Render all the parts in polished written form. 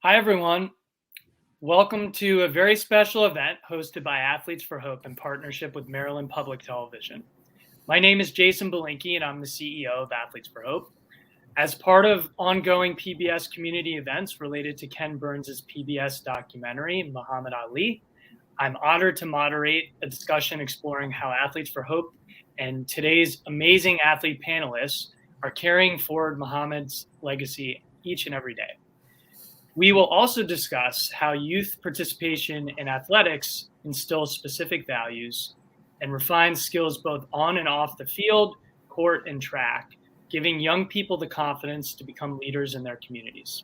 Hi, everyone. Welcome to a very special event hosted by Athletes for Hope in partnership with Maryland Public Television. My name is Jason Belinkie, and I'm the CEO of Athletes for Hope. As part of ongoing PBS community events related to Ken Burns' PBS documentary, Muhammad Ali, I'm honored to moderate a discussion exploring how Athletes for Hope and today's amazing athlete panelists are carrying forward Muhammad's legacy each and every day. We will also discuss how youth participation in athletics instills specific values and refines skills both on and off the field, court, and track, giving young people the confidence to become leaders in their communities.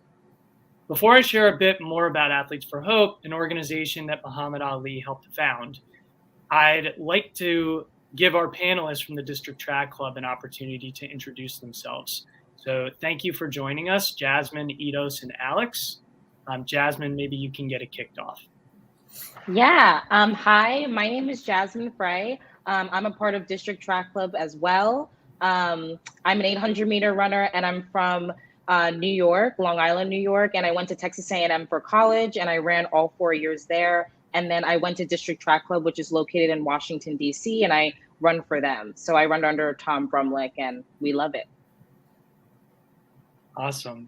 Before I share a bit more about Athletes for Hope, an organization that Muhammad Ali helped to found, I'd like to give our panelists from the District Track Club an opportunity to introduce themselves. So thank you for joining us, Jasmine, Eidos, and Alex. Jasmine, maybe you can get it kicked off. Yeah. Hi, my name is Jasmine Fray. I'm a part of District Track Club as well. I'm an 800-meter runner, and I'm from New York, Long Island, New York. And I went to Texas A&M for college, and I ran all 4 years there. And then I went to District Track Club, which is located in Washington, D.C., and I run for them. So I run under Tom Brumlick, and we love it. Awesome.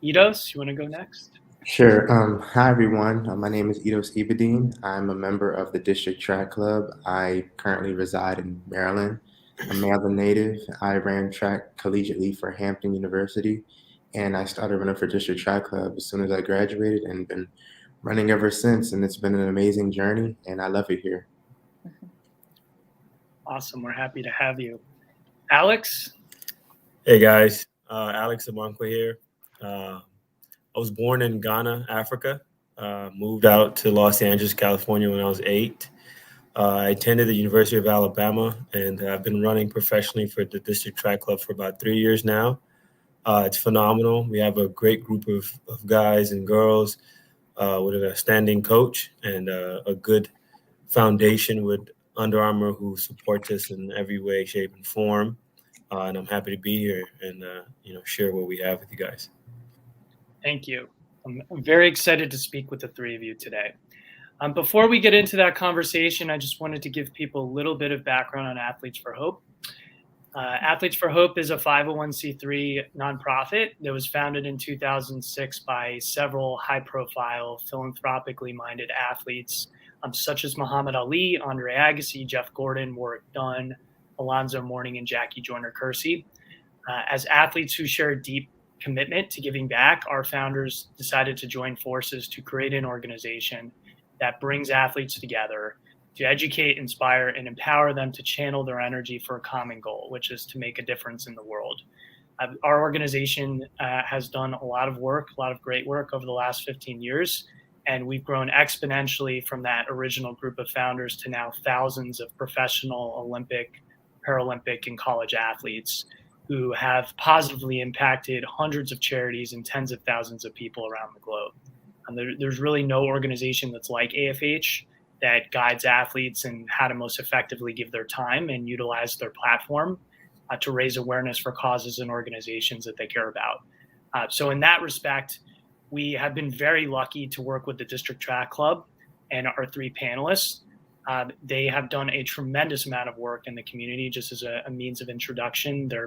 Eidos, you want to go next? Sure. Hi, everyone. My name is Eidos Ibadine. I'm a member of the District Track Club. I currently reside in Maryland. I'm a Maryland native. I ran track collegiately for Hampton University, and I started running for District Track Club as soon as I graduated and been running ever since. And it's been an amazing journey, and I love it here. Awesome. We're happy to have you. Alex? Hey, guys. Alex Ivankwa here. I was born in Ghana, Africa, moved out to Los Angeles, California when I was 8. I attended the University of Alabama, and I've been running professionally for the District Track Club for about 3 years now. It's phenomenal. We have a great group of guys and girls with an outstanding coach and a good foundation with Under Armour who supports us in every way, shape, and form. And I'm happy to be here and share what we have with you guys. Thank you. I'm very excited to speak with the three of you today. Before we get into that conversation, I just wanted to give people a little bit of background on Athletes for Hope. Athletes for Hope is a 501c3 nonprofit that was founded in 2006 by several high-profile, philanthropically minded athletes, such as Muhammad Ali, Andre Agassi, Jeff Gordon, Warwick Dunn, Alonzo Mourning, and Jackie Joyner-Kersee. As athletes who share a deep commitment to giving back, our founders decided to join forces to create an organization that brings athletes together to educate, inspire, and empower them to channel their energy for a common goal, which is to make a difference in the world. Our organization has done a lot of work, a lot of great work over the last 15 years, and we've grown exponentially from that original group of founders to now thousands of professional Olympic, Paralympic, and college athletes who have positively impacted hundreds of charities and tens of thousands of people around the globe. There's really no organization that's like AFH that guides athletes in how to most effectively give their time and utilize their platform to raise awareness for causes and organizations that they care about. So in that respect, we have been very lucky to work with the District Track Club and our three panelists. They have done a tremendous amount of work in the community. Just as a means of introduction, they're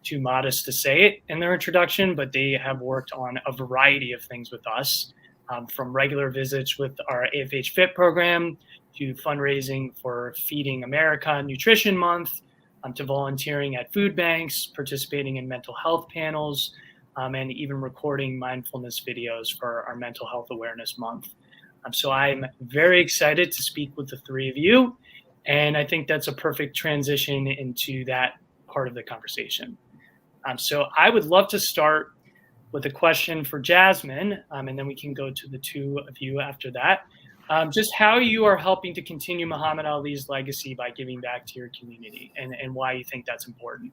too modest to say it in their introduction, but they have worked on a variety of things with us, from regular visits with our AFH Fit program to fundraising for Feeding America Nutrition Month, to volunteering at food banks, participating in mental health panels, and even recording mindfulness videos for our Mental Health Awareness Month. So I'm very excited to speak with the three of you, and I think that's a perfect transition into that part of the conversation. So I would love to start with a question for Jasmine, and then we can go to the two of you after that. Just how you are helping to continue Muhammad Ali's legacy by giving back to your community, and why you think that's important.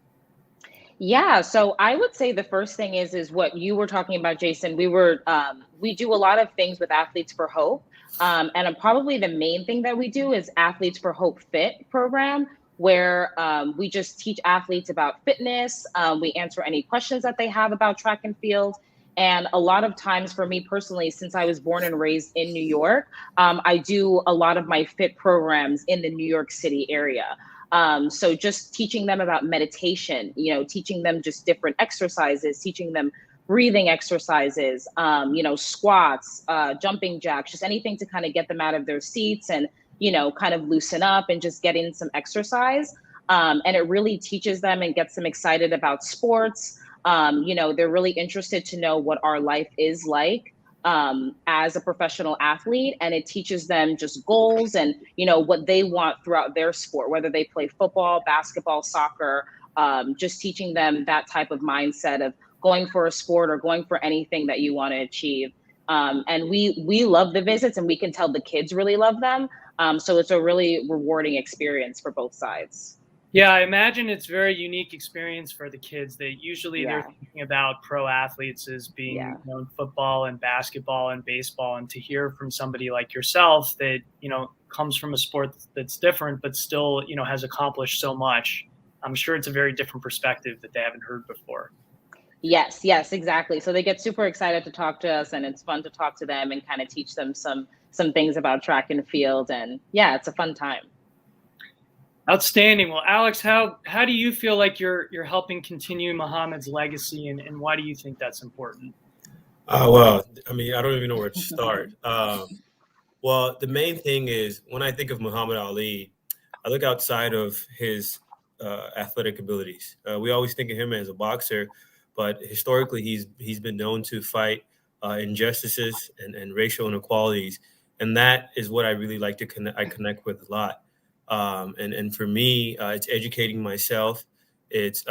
Yeah, so I would say the first thing is what you were talking about, Jason. We do a lot of things with Athletes for Hope, and probably the main thing that we do is Athletes for Hope Fit program, where we just teach athletes about fitness. We answer any questions that they have about track and field, And a lot of times for me personally, since I was born and raised in New York, I do a lot of my fit programs in the New York City area. So just teaching them about meditation, teaching them just different exercises, teaching them breathing exercises, squats, jumping jacks, just anything to kind of get them out of their seats and, kind of loosen up and just get in some exercise. And it really teaches them and gets them excited about sports. They're really interested to know what our life is like as a professional athlete, and it teaches them just goals and what they want throughout their sport, whether they play football, basketball, soccer, just teaching them that type of mindset of going for a sport or going for anything that you want to achieve. And we love the visits, and we can tell the kids really love them. So it's a really rewarding experience for both sides. Yeah, I imagine it's a very unique experience for the kids. That usually they're Yeah. thinking about pro athletes as being Yeah. in football and basketball and baseball, and to hear from somebody like yourself that comes from a sport that's different but still has accomplished so much. I'm sure it's a very different perspective that they haven't heard before. Yes, exactly. So they get super excited to talk to us, and it's fun to talk to them and kind of teach them some things about track and field. And yeah, it's a fun time. Outstanding. Well, Alex, how do you feel like you're helping continue Muhammad's legacy, and why do you think that's important? Well, I mean, I don't even know where to start. Well, the main thing is when I think of Muhammad Ali, I look outside of his athletic abilities. We always think of him as a boxer, but historically he's been known to fight injustices and racial inequalities, and that is what I really like to connect with a lot. And for me, it's educating myself. It's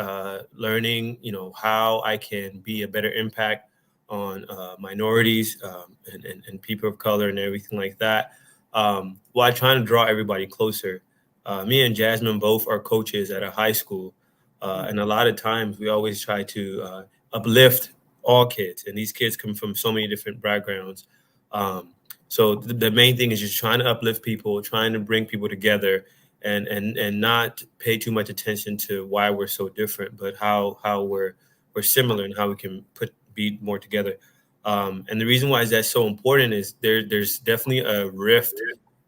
learning, how I can be a better impact on minorities and people of color and everything like that, while trying to draw everybody closer. Me and Jasmine both are coaches at a high school, and a lot of times we always try to uplift all kids, and these kids come from so many different backgrounds. So the main thing is just trying to uplift people, trying to bring people together, and not pay too much attention to why we're so different, but how we're similar and how we can be more together. And the reason why is that so important is there's definitely a rift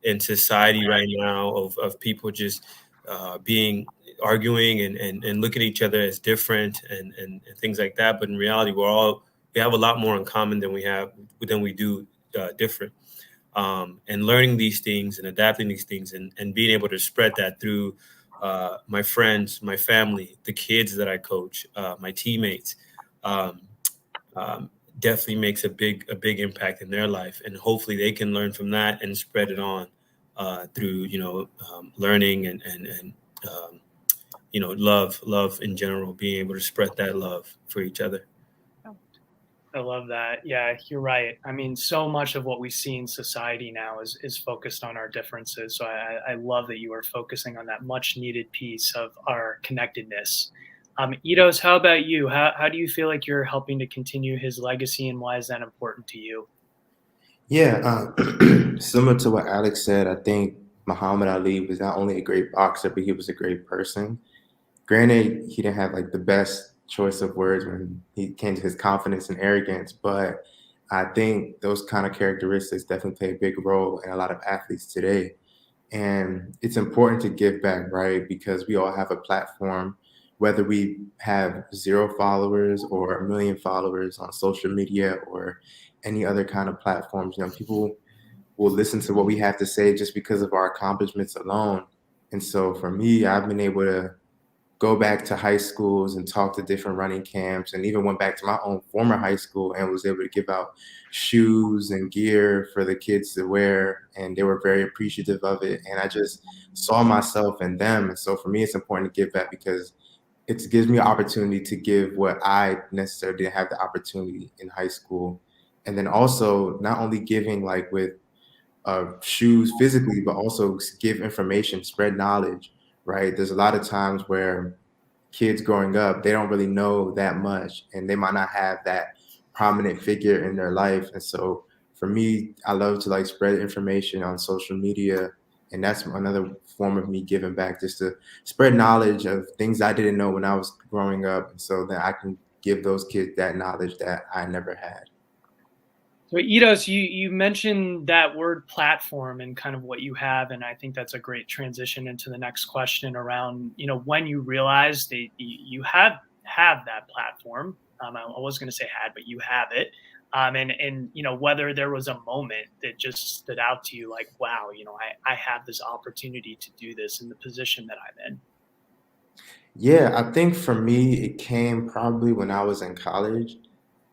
in society right now of people just arguing and look at each other as different and things like that. But in reality, we have a lot more in common than we do different. And learning these things and adapting these things and being able to spread that through my friends, my family, the kids that I coach, my teammates, definitely makes a big impact in their life. And hopefully they can learn from that and spread it on through, learning and love in general, being able to spread that love for each other. I love that. Yeah, you're right. I mean, so much of what we see in society now is focused on our differences. So I love that you are focusing on that much needed piece of our connectedness. Eidos, how about you? How do you feel like you're helping to continue his legacy, and why is that important to you? Yeah, similar to what Alex said, I think Muhammad Ali was not only a great boxer, but he was a great person. Granted, he didn't have like the best choice of words when he came to his confidence and arrogance, but I think those kind of characteristics definitely play a big role in a lot of athletes today. And it's important to give back, right? Because we all have a platform, whether we have 0 followers or 1 million followers on social media or any other kind of platforms. People will listen to what we have to say just because of our accomplishments alone. And so for me, I've been able to go back to high schools and talk to different running camps, and even went back to my own former high school and was able to give out shoes and gear for the kids to wear, and they were very appreciative of it. And I just saw myself in them. And so for me, it's important to give back because it gives me an opportunity to give what I necessarily didn't have the opportunity in high school. And then also not only giving like with shoes physically, but also give information, spread knowledge, right? There's a lot of times where kids growing up, they don't really know that much, and they might not have that prominent figure in their life. And so for me, I love to like spread information on social media, and that's another form of me giving back, just to spread knowledge of things I didn't know when I was growing up, and so that I can give those kids that knowledge that I never had. So Eidos, you mentioned that word platform and kind of what you have, and I think that's a great transition into the next question around, when you realized that you have that platform. I was going to say had, but you have it. And whether there was a moment that just stood out to you, like, wow, I have this opportunity to do this in the position that I'm in. Yeah, I think for me, it came probably when I was in college.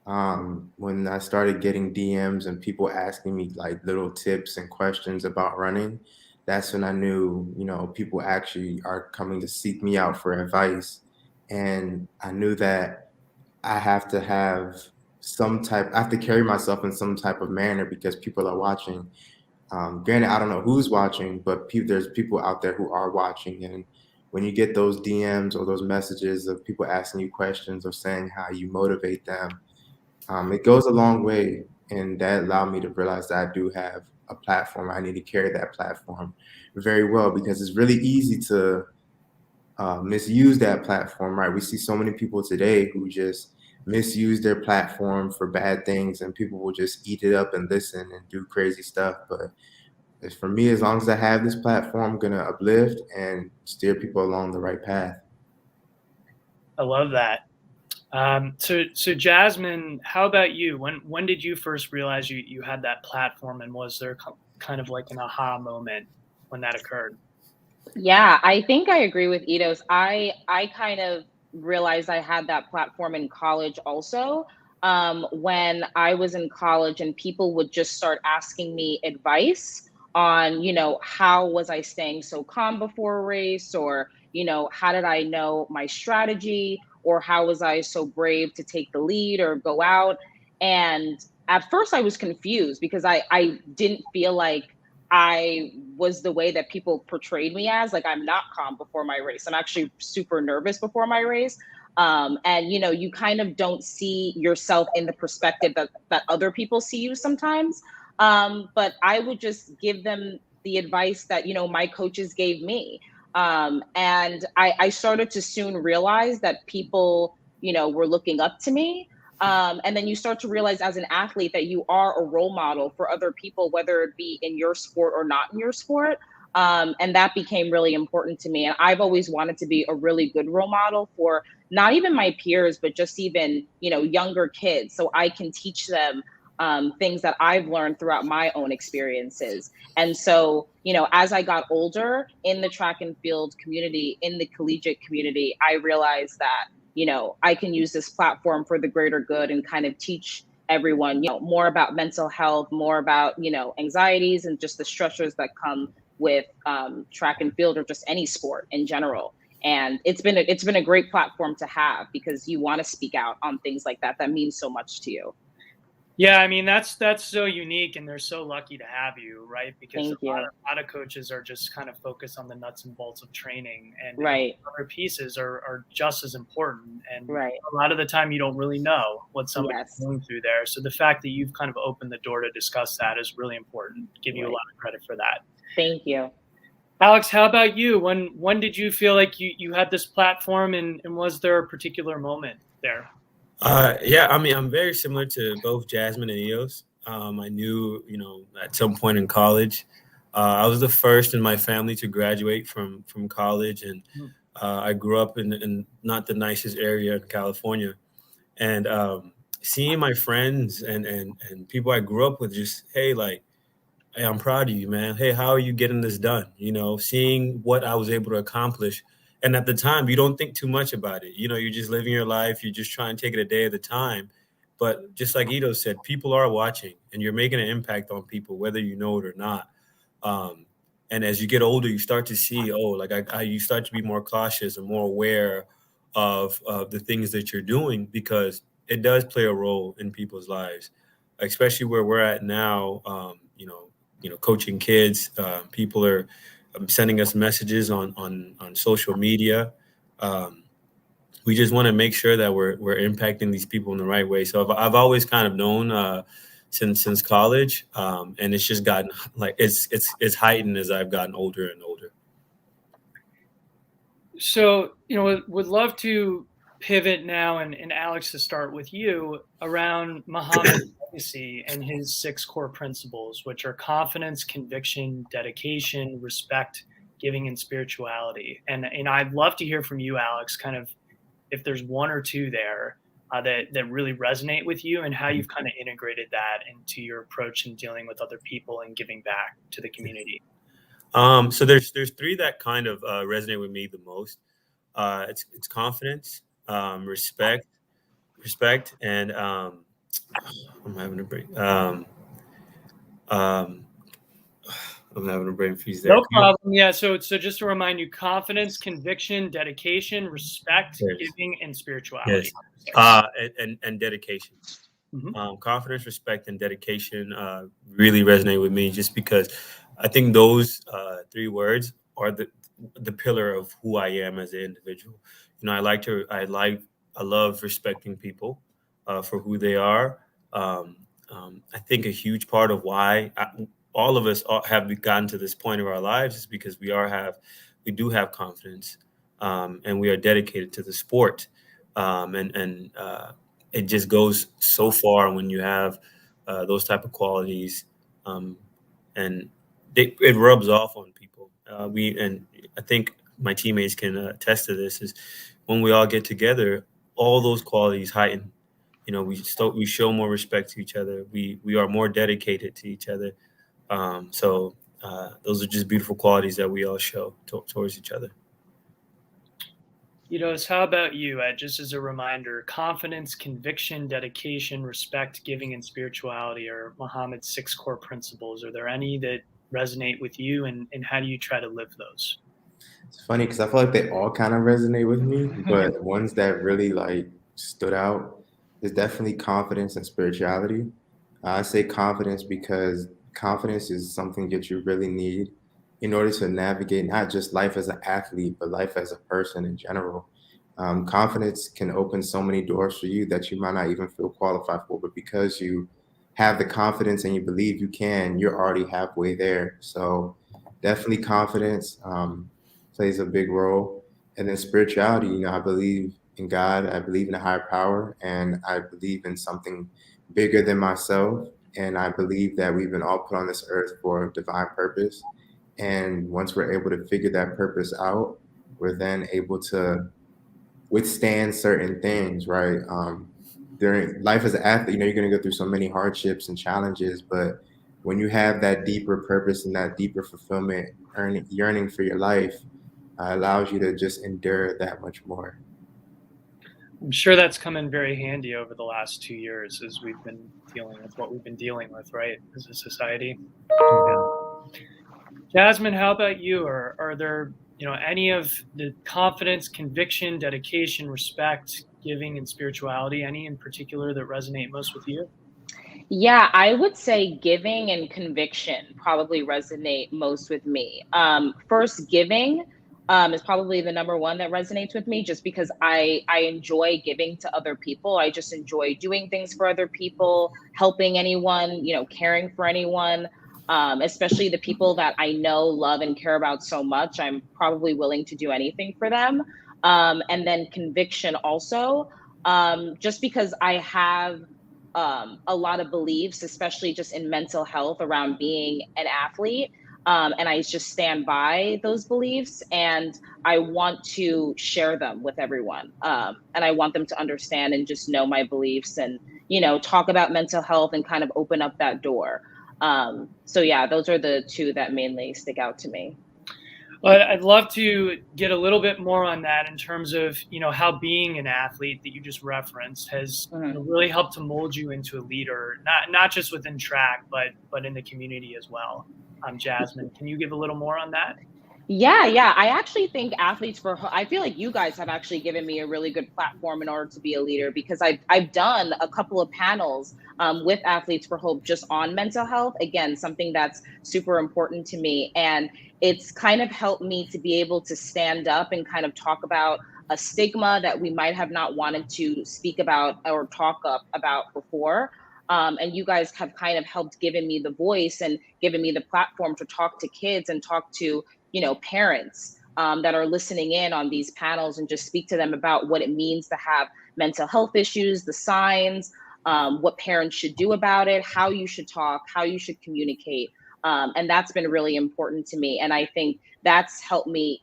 When I started getting DMs and people asking me like little tips and questions about running, that's when I knew, people actually are coming to seek me out for advice. And I knew that I have to have I have to carry myself in some type of manner because people are watching. Granted, I don't know who's watching, but there's people out there who are watching. And when you get those DMs or those messages of people asking you questions or saying how you motivate them, it goes a long way. And that allowed me to realize that I do have a platform. I need to carry that platform very well because it's really easy to misuse that platform, right? We see so many people today who just misuse their platform for bad things, and people will just eat it up and listen and do crazy stuff. But for me, as long as I have this platform, I'm gonna uplift and steer people along the right path. I love that. So Jasmine, how about you? When did you first realize you had that platform, and was there kind of like an aha moment when that occurred? Yeah, I think I agree with Eidos. I kind of realized I had that platform in college also. When I was in college and people would just start asking me advice on, how was I staying so calm before a race, or, how did I know my strategy, or how was I so brave to take the lead or go out? And at first I was confused because I didn't feel like I was the way that people portrayed me as. Like, I'm not calm before my race. I'm actually super nervous before my race. And you kind of don't see yourself in the perspective that other people see you sometimes. But I would just give them the advice that my coaches gave me. And I started to soon realize that people were looking up to me. And then you start to realize as an athlete that you are a role model for other people, whether it be in your sport or not in your sport. And that became really important to me. And I've always wanted to be a really good role model for not even my peers, but just even, younger kids. So I can teach them things that I've learned throughout my own experiences. And so, as I got older in the track and field community, in the collegiate community, I realized that I can use this platform for the greater good and kind of teach everyone, more about mental health, more about, anxieties and just the stressors that come with track and field or just any sport in general. And it's been a great platform to have because you want to speak out on things like that means so much to you. Yeah, I mean that's so unique, and they're so lucky to have you, right? Because Thank you. a lot of coaches are just kind of focused on the nuts and bolts of training, and Right. other pieces are just as important. And Right. a lot of the time, you don't really know what somebody's Yes. going through there. So the fact that you've kind of opened the door to discuss that is really important. Give you a Right. lot of credit for that. Thank you. Alex, how about you? When did you feel like you had this platform, and was there a particular moment there? Yeah, I mean, I'm very similar to both Jasmine and Eos. I knew, at some point in college, I was the first in my family to graduate from college, and I grew up in not the nicest area in California. And seeing my friends and people I grew up with just, hey, like, hey, I'm proud of you, man. Hey, how are you getting this done? Seeing what I was able to accomplish. And at the time, you don't think too much about it. You're just living your life. You just try and take it a day at a time. But just like Ito said, people are watching and you're making an impact on people, whether you know it or not. And as you get older, you start to see, you start to be more cautious and more aware of the things that you're doing because it does play a role in people's lives, especially where we're at now. Coaching kids, people are sending us messages on social media. We just want to make sure that we're impacting these people in the right way. So I've always kind of known since college, and it's just gotten like it's heightened as I've gotten older and older. So would love to pivot now, and Alex, to start with you around Muhammad's legacy and his 6 core principles, which are confidence, conviction, dedication, respect, giving, and spirituality. And I'd love to hear from you, Alex, kind of if there's one or two there that really resonate with you, and how you've kind of integrated that into your approach in dealing with other people and giving back to the community. So there's 3 that kind of resonate with me the most. It's confidence, respect, and I'm having a brain. I'm having a brain freeze there. No problem. Yeah. So just to remind you, confidence, conviction, dedication, respect, giving, and spirituality. Yes. And dedication. Mm-hmm. Confidence, respect, and dedication really resonate with me, just because I think those 3 words are the pillar of who I am as an individual. I love respecting people for who they are. I think a huge part of why all of us have gotten to this point of our lives is because we do have confidence, and we are dedicated to the sport, and it just goes so far when you have those type of qualities, and it rubs off on people. And I think my teammates can attest to this, is when we all get together, all those qualities heighten. We show more respect to each other. We are more dedicated to each other. So those are just beautiful qualities that we all show towards each other. How about you, Ed? Just as a reminder, confidence, conviction, dedication, respect, giving, and spirituality are Muhammad's 6 core principles. Are there any that resonate with you, and how do you try to live those? It's funny because I feel like they all kind of resonate with me, but ones that really stood out is definitely confidence and spirituality. I say confidence because confidence is something that you really need in order to navigate not just life as an athlete, but life as a person in general. Confidence can open so many doors for you that you might not even feel qualified for, but because you have the confidence and you believe you can, you're already halfway there. So definitely confidence plays a big role. And then spirituality, I believe in God, I believe in a higher power, and I believe in something bigger than myself. And I believe that we've been all put on this earth for a divine purpose. And once we're able to figure that purpose out, we're then able to withstand certain things, right? During life as an athlete, you're going to go through so many hardships and challenges, but when you have that deeper purpose and that deeper fulfillment, yearning for your life, allows you to just endure that much more. I'm sure that's come in very handy over the last 2 years as we've been dealing with what we've been dealing with, right, as a society. Yeah. Jasmine, how about you? Are there, any of the confidence, conviction, dedication, respect, giving, and spirituality, any in particular that resonate most with you? Yeah, I would say giving and conviction probably resonate most with me. First, giving is probably the number one that resonates with me, just because I enjoy giving to other people. I just enjoy doing things for other people, helping anyone, caring for anyone, especially the people that I know, love, and care about so much. I'm probably willing to do anything for them. And then conviction also, just because I have a lot of beliefs, especially just in mental health around being an athlete. And I just stand by those beliefs, and I want to share them with everyone. And I want them to understand and just know my beliefs, and, talk about mental health and kind of open up that door. So yeah, those are the 2 that mainly stick out to me. Well, I'd love to get a little bit more on that in terms of, how being an athlete that you just referenced has really helped to mold you into a leader, not just within track, but in the community as well. Jasmine, can you give a little more on that? Yeah. I actually think I feel like you guys have actually given me a really good platform in order to be a leader, because I've done a couple of panels with Athletes for Hope just on mental health. Again, something that's super important to me. And it's kind of helped me to be able to stand up and kind of talk about a stigma that we might have not wanted to speak about or talk about before. And you guys have kind of helped given me the voice and given me the platform to talk to kids and talk to, parents that are listening in on these panels and just speak to them about what it means to have mental health issues, the signs, what parents should do about it, how you should talk, how you should communicate. And that's been really important to me. And I think that's helped me,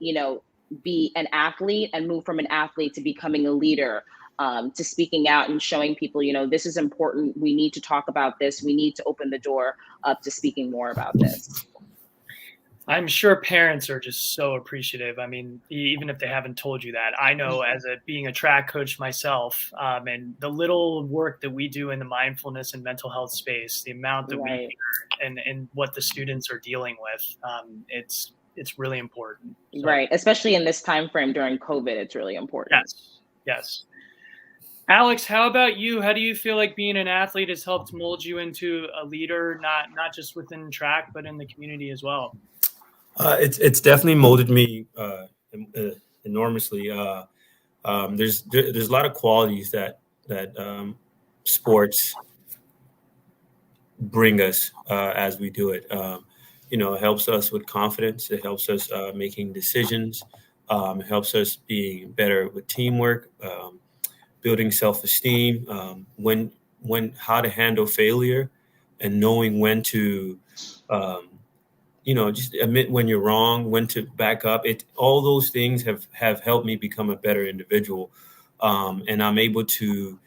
be an athlete and move from an athlete to becoming a leader, to speaking out and showing people, this is important. We need to talk about this. We need to open the door up to speaking more about this. I'm sure parents are just so appreciative. I mean, even if they haven't told you that, I know as being a track coach myself, and the little work that we do in the mindfulness and mental health space, the amount that we hear and what the students are dealing with, it's really important. So. Right, especially in this time frame during COVID, it's really important. Yes. Alex, how about you? How do you feel like being an athlete has helped mold you into a leader, not just within track, but in the community as well? It's definitely molded me enormously. There's a lot of qualities that sports bring us as we do it. It helps us with confidence. It helps us making decisions. It helps us being better with teamwork, building self-esteem, how to handle failure, and knowing when to. Just admit when you're wrong, when to back up. All those things have helped me become a better individual. And I'm able to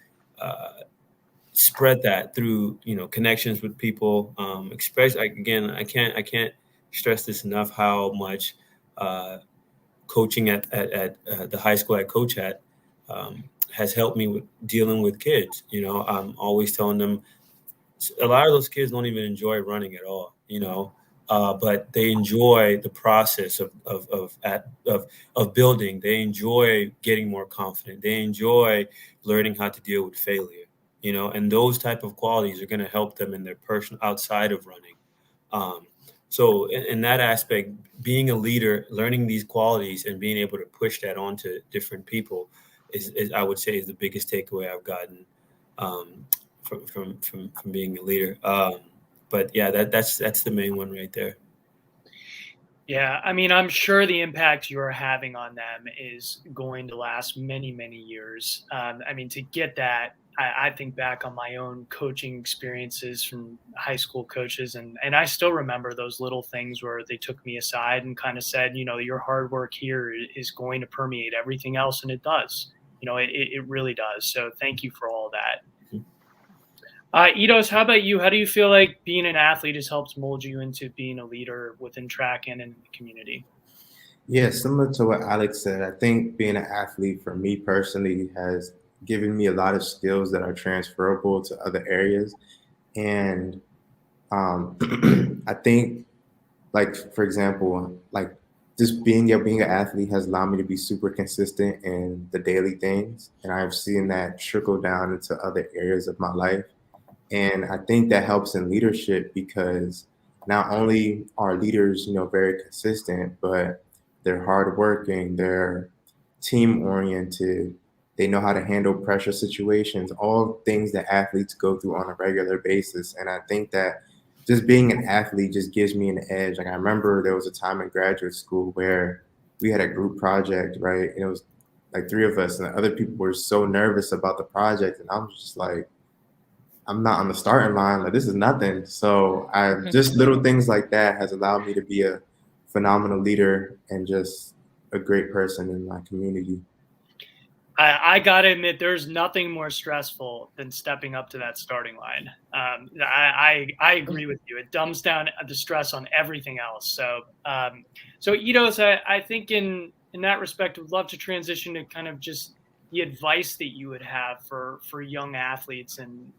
spread that through, connections with people. Again, I can't stress this enough, how much coaching at the high school I coach at has helped me with dealing with kids. I'm always telling them, a lot of those kids don't even enjoy running at all, but they enjoy the process of building. They enjoy getting more confident. They enjoy learning how to deal with failure, and those type of qualities are going to help them in their personal outside of running. So in that aspect, being a leader, learning these qualities and being able to push that onto different people is I would say is the biggest takeaway I've gotten from being a leader. But yeah, that's the main one right there. Yeah, I mean, I'm sure the impact you're having on them is going to last many, many years. I mean, to get that, I think back on my own coaching experiences from high school coaches, and I still remember those little things where they took me aside and kind of said, your hard work here is going to permeate everything else, and it does. It really does. So thank you for all that. Idos, how about you? How do you feel like being an athlete has helped mold you into being a leader within track and in the community? Yeah, similar to what Alex said, I think being an athlete for me personally has given me a lot of skills that are transferable to other areas. And I think, like, for example, like just being an athlete has allowed me to be super consistent in the daily things. And I've seen that trickle down into other areas of my life. And I think that helps in leadership because not only are leaders, very consistent, but they're hardworking, they're team oriented, they know how to handle pressure situations, all things that athletes go through on a regular basis. And I think that just being an athlete just gives me an edge. Like I remember there was a time in graduate school where we had a group project, right? And it was like 3 of us and the other people were so nervous about the project. And I was just like, I'm not on the starting line. Like this is nothing. So just little things like that has allowed me to be a phenomenal leader and just a great person in my community. I gotta admit, there's nothing more stressful than stepping up to that starting line. I agree with you. It dumbs down the stress on everything else. So Idos, I think in that respect, would love to transition to kind of just the advice that you would have for young athletes and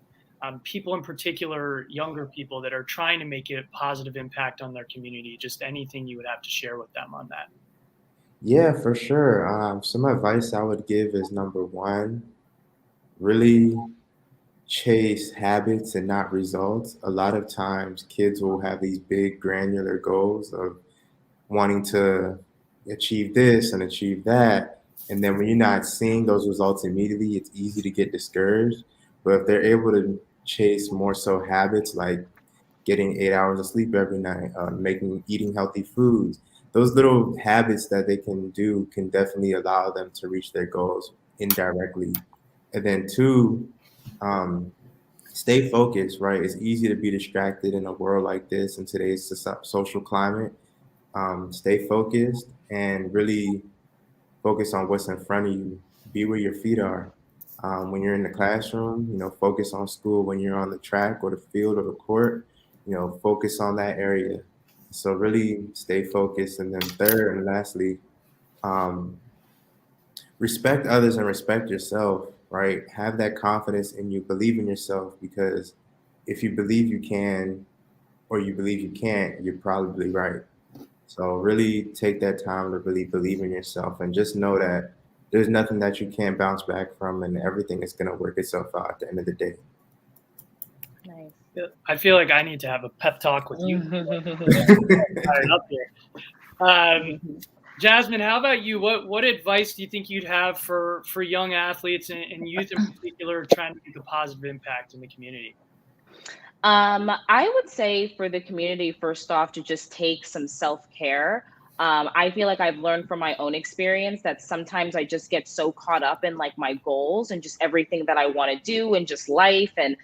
people in particular, younger people that are trying to make a positive impact on their community. Just anything you would have to share with them on that. Yeah, for sure. Some advice I would give is number 1, really chase habits and not results. A lot of times kids will have these big granular goals of wanting to achieve this and achieve that. And then when you're not seeing those results immediately, it's easy to get discouraged. But if they're able to chase more so habits like getting 8 hours of sleep every night, eating healthy foods, those little habits that they can do can definitely allow them to reach their goals indirectly. And then two, stay focused, right? It's easy to be distracted in a world like this in today's social climate. Stay focused and really focus on what's in front of you. Be where your feet are. When you're in the classroom, focus on school. When you're on the track or the field or the court, focus on that area. So really stay focused. And then third and lastly, um, respect others and respect yourself, right? Have that confidence in you. Believe in yourself, because if you believe you can or you believe you can't, you're probably right. So really take that time to really believe in yourself and just know that there's nothing that you can't bounce back from, and everything is going to work itself out at the end of the day. Nice. I feel like I need to have a pep talk with you. Up here. Jasmine, how about you? What advice do you think you'd have for young athletes and youth in particular trying to make a positive impact in the community? I would say for the community, first off, to just take some self-care. I feel like I've learned from my own experience that sometimes I just get so caught up in like my goals and just everything that I want to do and just life and,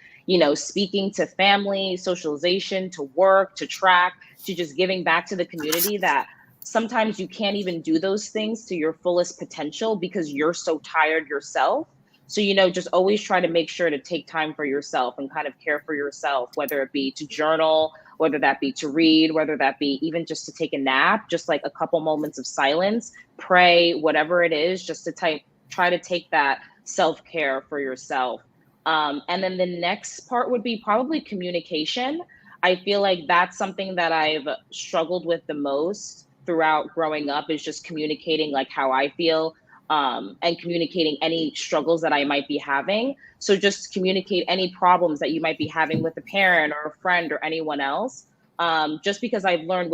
speaking to family, socialization, to work, to track, to just giving back to the community, that sometimes you can't even do those things to your fullest potential because you're so tired yourself. So, just always try to make sure to take time for yourself and kind of care for yourself, whether it be to journal, whether that be to read, whether that be even just to take a nap, just like a couple moments of silence, pray, whatever it is, just to try to take that self-care for yourself. And then the next part would be probably communication. I feel like that's something that I've struggled with the most throughout growing up, is just communicating like how I feel, and communicating any struggles that I might be having. So just communicate any problems that you might be having with a parent or a friend or anyone else. Just because I've learned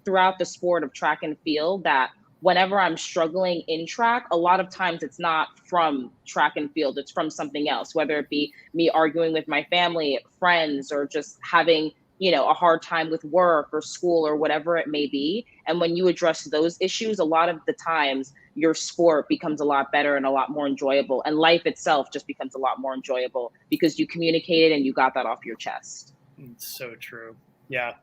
throughout the sport of track and field that whenever I'm struggling in track, a lot of times it's not from track and field, it's from something else, whether it be me arguing with my family, friends, or just having a hard time with work or school or whatever it may be. And when you address those issues, a lot of the times your sport becomes a lot better and a lot more enjoyable. And life itself just becomes a lot more enjoyable because you communicated and you got that off your chest. It's so true. Yeah.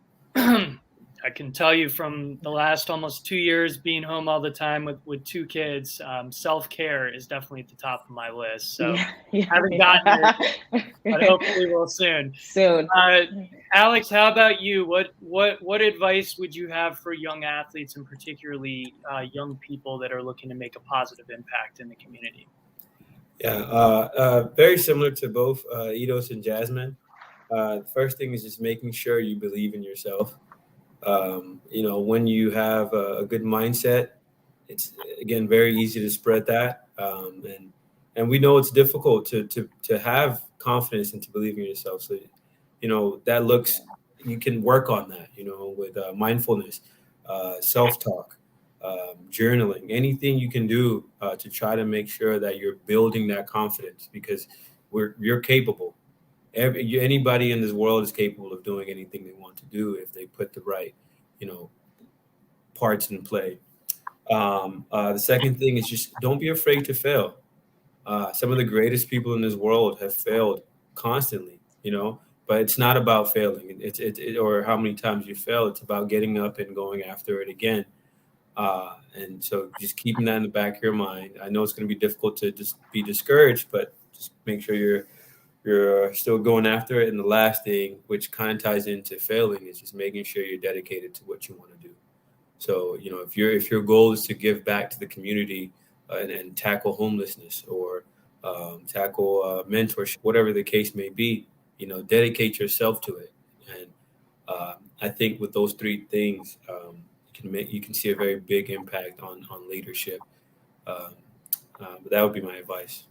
I can tell you from the last almost 2 years being home all the time with two kids, self-care is definitely at the top of my list. So I haven't gotten there, but hopefully we'll soon. Alex, how about you? What advice would you have for young athletes, and particularly young people that are looking to make a positive impact in the community? Yeah, very similar to both Idos and Jasmine. The first thing is just making sure you believe in yourself. When you have a good mindset, it's again very easy to spread that, and we know it's difficult to have confidence and to believe in yourself. So that looks, you can work on that, with mindfulness, self-talk, journaling, anything you can do to try to make sure that you're building that confidence, because you're capable. Anybody in this world is capable of doing anything they want to do if they put the right, parts in play. The second thing is just don't be afraid to fail. Some of the greatest people in this world have failed constantly, but it's not about failing. Or how many times you fail. It's about getting up and going after it again. And so just keeping that in the back of your mind. I know it's going to be difficult to just be discouraged, but just make sure you're still going after it. And the last thing, which kind of ties into failing, is just making sure you're dedicated to what you want to do. So, if your goal is to give back to the community and tackle homelessness or tackle mentorship, whatever the case may be, dedicate yourself to it. And I think with those three things, you can see a very big impact on leadership. But that would be my advice.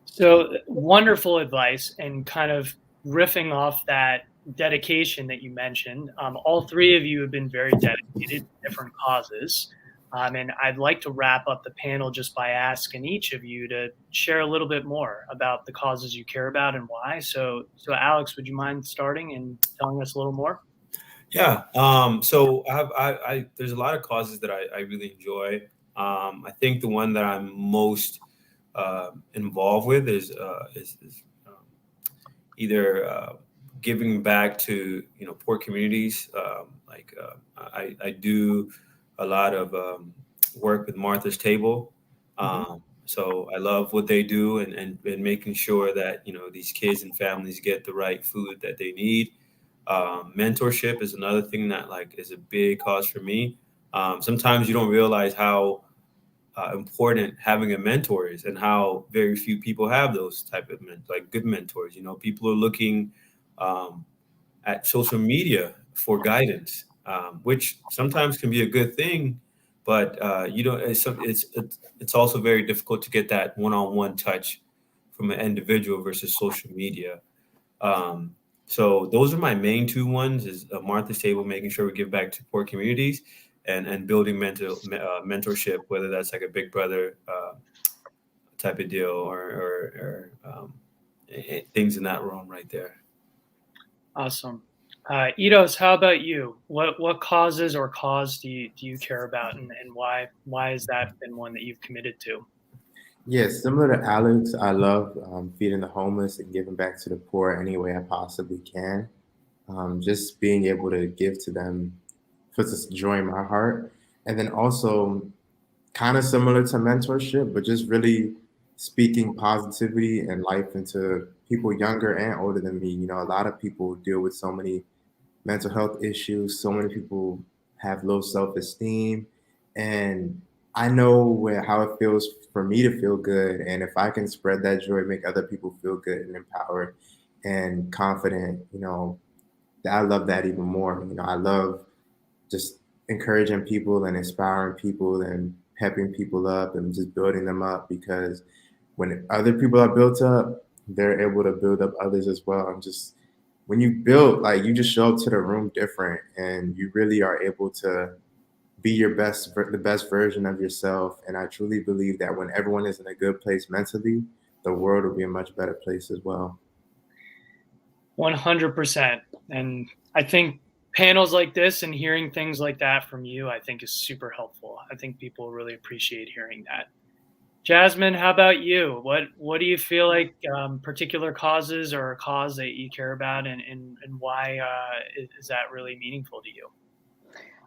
So wonderful advice, and kind of riffing off that dedication that you mentioned. All three of you have been very dedicated to different causes. And I'd like to wrap up the panel just by asking each of you to share a little bit more about the causes you care about and why. So Alex, would you mind starting and telling us a little more? Yeah. So there's a lot of causes that I really enjoy. I think the one that I'm most involved with is either giving back to poor communities. I do a lot of work with Martha's Table. So I love what they do and making sure that these kids and families get the right food that they need. Mentorship is another thing that is a big cause for me. Sometimes you don't realize how important having a mentor is, and how very few people have those type of good mentors. People are looking at social media for guidance, which sometimes can be a good thing, but it's also very difficult to get that one-on-one touch from an individual versus social media. So those are my main two ones: is Martha's Table, making sure we give back to poor communities, and building mentorship, whether that's like a big brother type of deal or things in that realm right there. Awesome. Idos, how about you? What causes or cause do you care about, and why has that been one that you've committed to? Yes, similar to Alex, I love feeding the homeless and giving back to the poor any way I possibly can. Just being able to give to them puts this joy in my heart. And then also, kind of similar to mentorship, but just really speaking positivity and life into people younger and older than me. A lot of people deal with so many mental health issues. So many people have low self-esteem, and I know how it feels for me to feel good. And if I can spread that joy, make other people feel good and empowered and confident, I love that even more. I love just encouraging people and inspiring people and pepping people up and just building them up, because when other people are built up, they're able to build up others as well. And just when you build, you just show up to the room different, and you really are able to be the best version of yourself. And I truly believe that when everyone is in a good place mentally, the world will be a much better place as well. 100%. And I think panels like this and hearing things like that from you, I think is super helpful. I think people really appreciate hearing that. Jasmine, how about you? What do you feel like particular causes or a cause that you care about, and why is that really meaningful to you?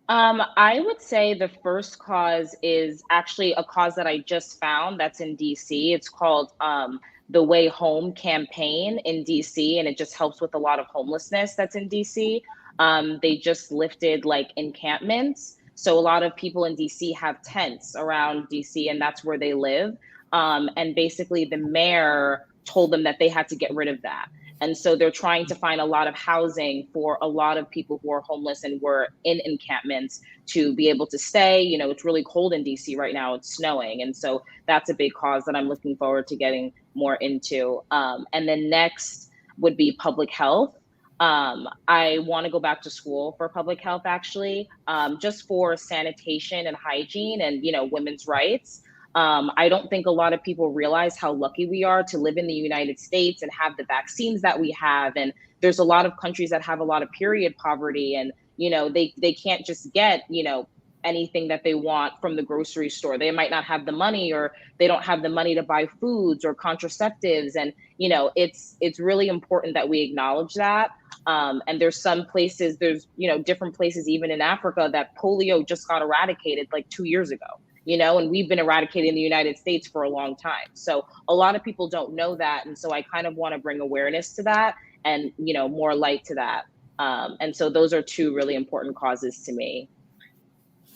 I would say the first cause is actually a cause that I just found that's in DC. It's called the Way Home campaign in DC, and it just helps with a lot of homelessness that's in DC. They just lifted encampments. So a lot of people in DC have tents around DC, and that's where they live. And basically, the mayor told them that they had to get rid of that. And so they're trying to find a lot of housing for a lot of people who are homeless and were in encampments to be able to stay. It's really cold in DC right now. It's snowing. And so that's a big cause that I'm looking forward to getting more into. And then next would be public health. I want to go back to school for public health, actually, just for sanitation and hygiene and, women's rights. I don't think a lot of people realize how lucky we are to live in the United States and have the vaccines that we have. And there's a lot of countries that have a lot of period poverty, and, they can't just get, anything that they want from the grocery store. They might not have the money, or they don't have the money to buy foods or contraceptives. And, it's really important that we acknowledge that. And there's different places, even in Africa, that polio just got eradicated 2 years ago. And we've been eradicated in the United States for a long time. So a lot of people don't know that. And so I kind of want to bring awareness to that and, more light to that. And so those are two really important causes to me.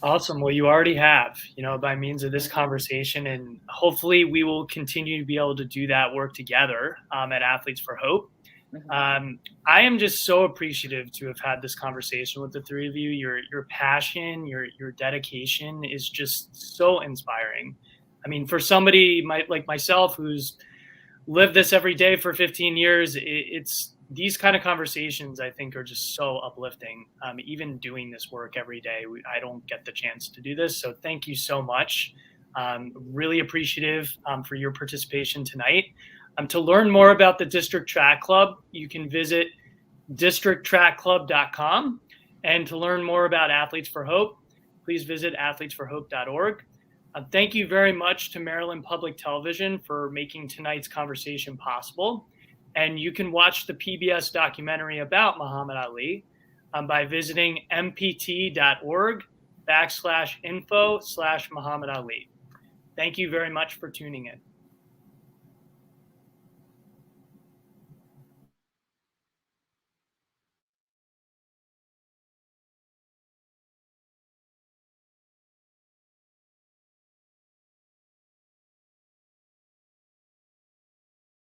Awesome. Well, you already have, by means of this conversation, and hopefully we will continue to be able to do that work together at Athletes for Hope. I am just so appreciative to have had this conversation with the three of you. Your passion, your dedication is just so inspiring. I mean, for somebody like myself who's lived this every day for 15 years, it's these kind of conversations I think are just so uplifting. Even doing this work every day, I don't get the chance to do this. So thank you so much. Really appreciative for your participation tonight. To learn more about the District Track Club, you can visit districttrackclub.com. And to learn more about Athletes for Hope, please visit athletesforhope.org. Thank you very much to Maryland Public Television for making tonight's conversation possible. And you can watch the PBS documentary about Muhammad Ali by visiting mpt.org/info/Muhammad Ali. Thank you very much for tuning in.